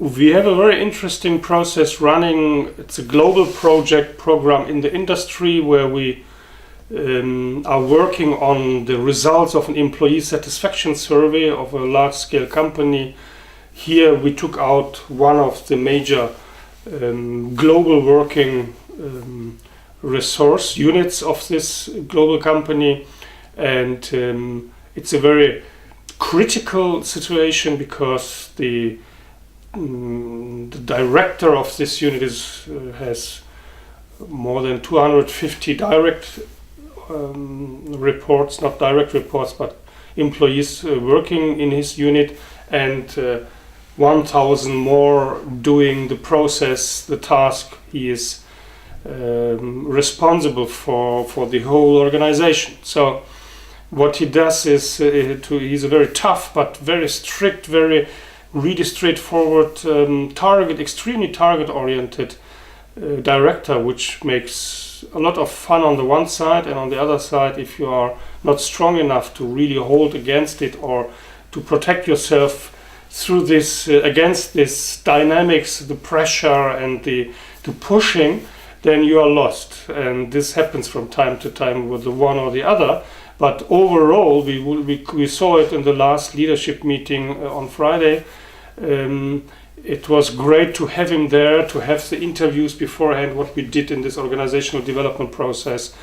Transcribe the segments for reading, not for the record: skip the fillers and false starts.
we have a very interesting process running. It's a global program in the industry where we are working on the results of an employee satisfaction survey of a large-scale company. Here we took out one of the major global working resource units of this global company, and it's a very critical situation because the director of this unit has more than 250 direct reports, not direct reports, but employees working in his unit, and 1,000 more doing the process, the task he is responsible for the whole organization. So what he does is he's a very tough but very strict, very really straightforward extremely target-oriented director, which makes a lot of fun on the one side, and on the other side, if you are not strong enough to really hold against it or to protect yourself through this against this dynamics, the pressure and the pushing, then you are lost. And this happens from time to time with the one or the other. But overall, we saw it in the last leadership meeting on Friday. It was great to have him there, to have the interviews beforehand, what we did in this organizational development process.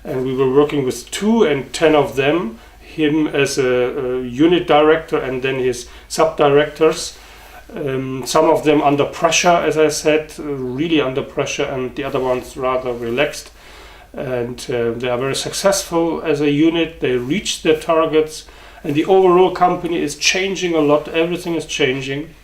And we were working with 2 and 10 of them, him as a unit director and then his sub-directors. Some of them under pressure, as I said, really under pressure, and the other ones rather relaxed. And they are very successful as a unit. They reached their targets, and the overall company is changing a lot. Everything is changing.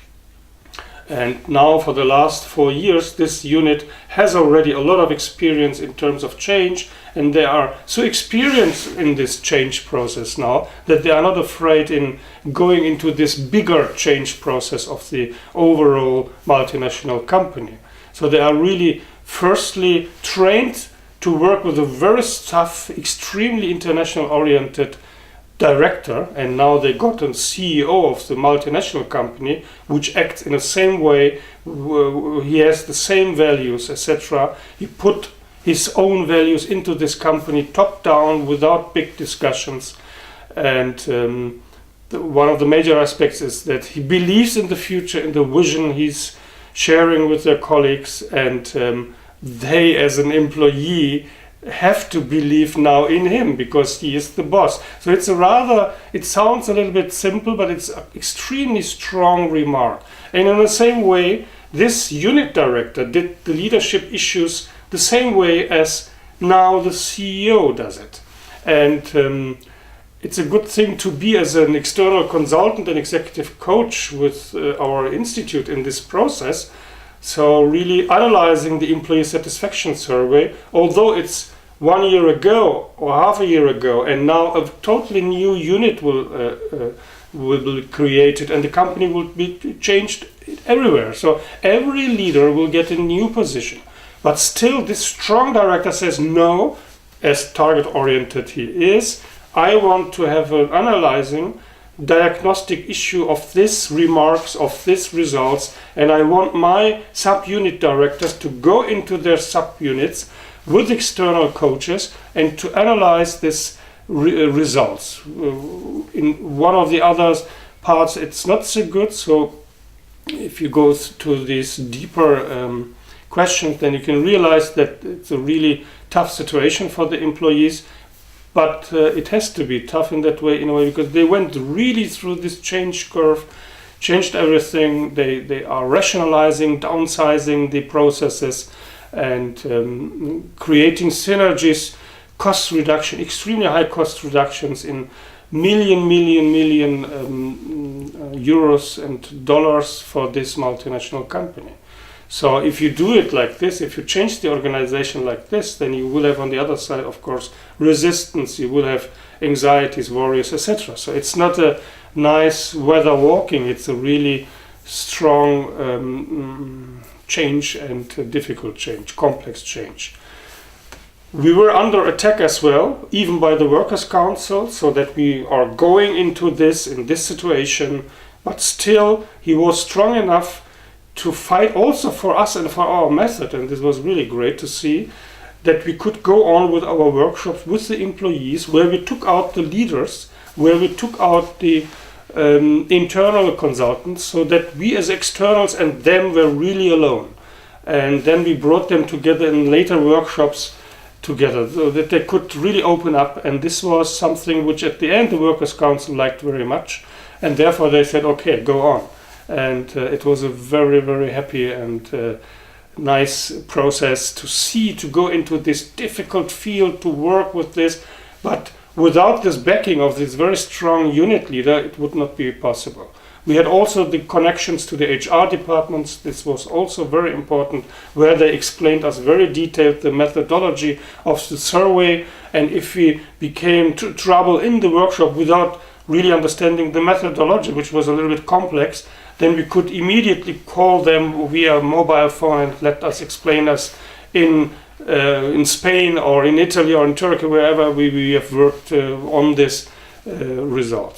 And now for the last 4 years, this unit has already a lot of experience in terms of change, and they are so experienced in this change process now that they are not afraid in going into this bigger change process of the overall multinational company. So they are really firstly trained to work with a very tough, extremely international oriented director, and now they got a CEO of the multinational company which acts in the same way. He has the same values, etc. He put his own values into this company top down without big discussions, and one of the major aspects is that he believes in the future, in the vision he's sharing with their colleagues, and they as an employee have to believe now in him because he is the boss. So it sounds a little bit simple, but it's an extremely strong remark. And in the same way, this unit director did the leadership issues the same way as now the CEO does it. And it's a good thing to be as an external consultant and executive coach with our institute in this process. So really analyzing the employee satisfaction survey, although it's 1 year ago or half a year ago, and now a totally new unit will be created, and the company will be changed everywhere. So every leader will get a new position. But still this strong director says, no, as target-oriented he is, I want to have an analyzing diagnostic issue of this remarks, of this results, and I want my sub-unit directors to go into their sub-units with external coaches and to analyze this results. In one of the other parts it's not so good, so if you go to these deeper questions, then you can realize that it's a really tough situation for the employees. But it has to be tough in that way, in a way, because they went really through this change curve, changed everything. They are rationalizing, downsizing the processes, and creating synergies, cost reduction, extremely high cost reductions in million euros and dollars for this multinational company. So if you do it like this, if you change the organization like this, then you will have on the other side, of course, resistance, you will have anxieties, worries, etc. So it's not a nice weather walking, it's a really strong change and difficult change, complex change. We were under attack as well, even by the Workers' Council, so that we are going into this, in this situation, but still he was strong enough to fight also for us and for our method. And this was really great to see that we could go on with our workshops with the employees, where we took out the leaders, where we took out the internal consultants, so that we as externals and them were really alone. And then we brought them together in later workshops together, so that they could really open up. And this was something which at the end the Workers' Council liked very much, and therefore they said, okay, go on. And it was a very, very happy and nice process to go into this difficult field, to work with this. But without this backing of this very strong unit leader, it would not be possible. We had also the connections to the HR departments. This was also very important, where they explained us very detailed the methodology of the survey. And if we became trouble in the workshop without really understanding the methodology, which was a little bit complex, then we could immediately call them via mobile phone and let us explain us in Spain or in Italy or in Turkey, wherever we have worked on this result.